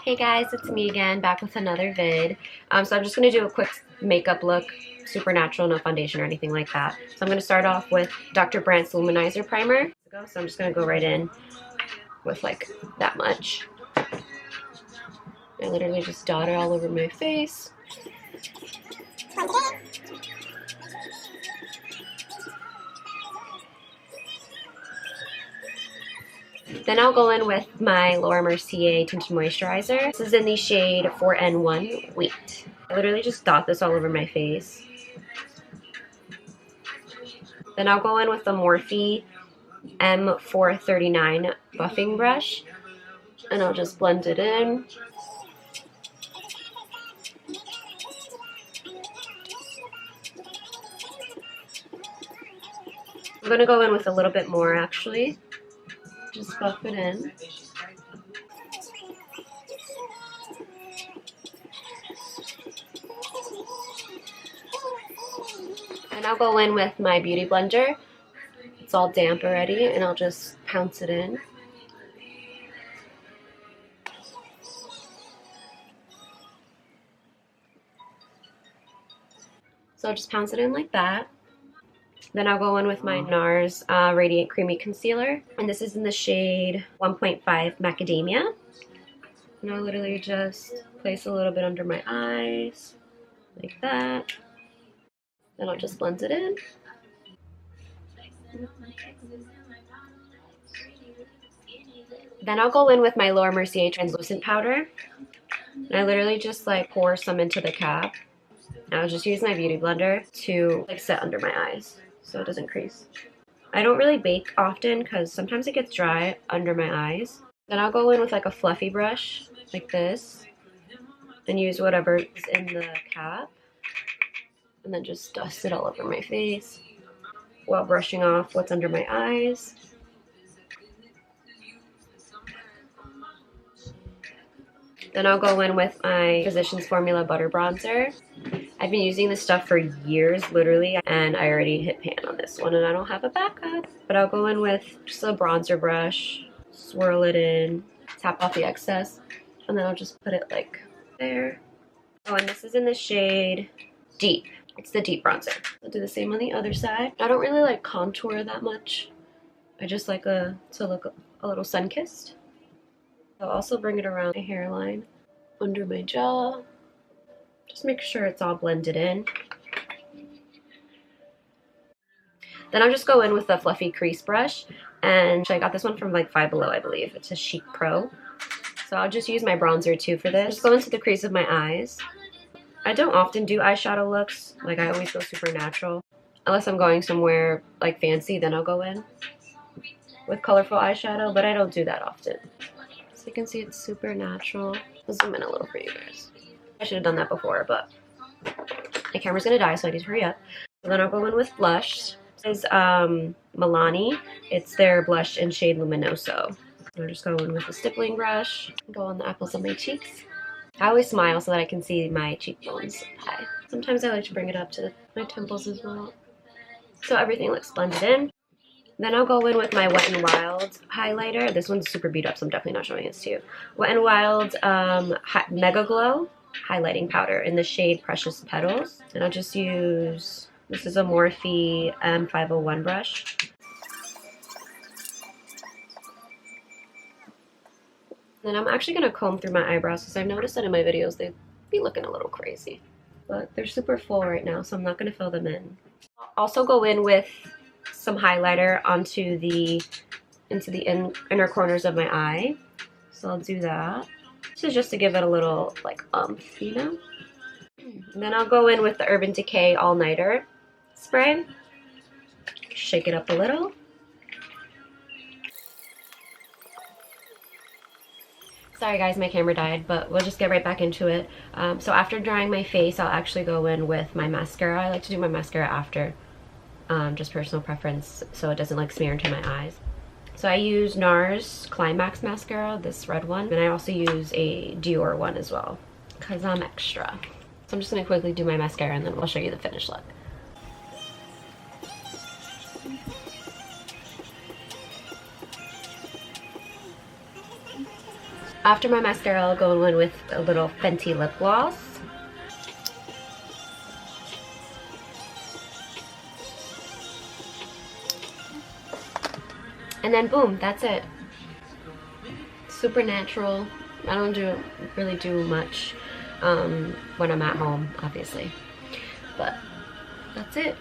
Hey guys, it's me again, back with another vid. So I'm just going to do a quick makeup look, super natural, no foundation or anything like that. So I'm going to start off with Dr. Brandt's Luminizer Primer. So I'm just going to go right in with like that much. I literally just dot it all over my face. Then I'll go in with my Laura Mercier Tinted Moisturizer. This is in the shade 4N1 Wheat. I literally just dot this all over my face. Then I'll go in with the Morphe M439 buffing brush, and I'll just blend it in. I'm going to go in with a little bit more actually. Just buff it in. And I'll go in with my beauty blender. It's all damp already, and I'll just pounce it in. So I'll just pounce it in like that. Then I'll go in with my NARS Radiant Creamy Concealer. And this is in the shade 1.5 Macadamia. And I'll literally just place a little bit under my eyes, like that. Then I'll just blend it in. Then I'll go in with my Laura Mercier translucent powder. And I literally just like pour some into the cap. And I'll just use my beauty blender to like set under my eyes so it doesn't crease. I don't really bake often because sometimes it gets dry under my eyes. Then I'll go in with like a fluffy brush like this and use whatever is in the cap. And then just dust it all over my face while brushing off what's under my eyes. Then I'll go in with my Physicians Formula Butter Bronzer. I've been using this stuff for years, literally, and I already hit pan on this one, and I don't have a backup. But I'll go in with just a bronzer brush, swirl it in, tap off the excess, and then I'll just put it like there. Oh, and this is in the shade Deep. It's the Deep Bronzer. I'll do the same on the other side. I don't really like contour that much. I just like to look a little sun-kissed. I'll also bring it around my hairline, under my jaw. Just make sure it's all blended in. Then I'll just go in with a fluffy crease brush. And I got this one from like Five Below, I believe. It's a Chic Pro. So I'll just use my bronzer too for this. Just go into the crease of my eyes. I don't often do eyeshadow looks. Like I always go super natural. Unless I'm going somewhere like fancy, then I'll go in with colorful eyeshadow. But I don't do that often. So you can see it's super natural. I'll zoom in a little for you guys. I should have done that before, but my camera's gonna die, so I need to hurry up. So then I'll go in with blush. This is Milani. It's their blush in shade Luminoso. I'll just go in with a stippling brush, go on the apples of my cheeks. I always smile so that I can see my cheekbones high. Sometimes I like to bring it up to my temples as well. So everything looks blended in. Then I'll go in with my Wet n Wild highlighter. This one's super beat up, so I'm definitely not showing this to you. Wet n Wild Mega Glow highlighting powder in the shade Precious Petals. And I'll just use, this is a Morphe M501 brush. Then I'm actually going to comb through my eyebrows because I've noticed that in my videos they be looking a little crazy. But they're super full right now, so I'm not going to fill them in. I'll also go in with some highlighter onto the inner corners of my eye. So I'll do that. This is just to give it a little like you know. And then I'll go in with the Urban Decay All Nighter spray. Shake it up a little. Sorry guys, my camera died, but we'll just get right back into it. So after drying my face, I'll actually go in with my mascara. I like to do my mascara after, just personal preference, so it doesn't like smear into my eyes. So I use NARS Climax mascara, this red one, and I also use a Dior one as well, because I'm extra. So I'm just going to quickly do my mascara and then I'll show you the finished look. After my mascara, I'll go in with a little Fenty lip gloss. And then boom, that's it. Super natural. I don't really do much when I'm at home, obviously. But that's it.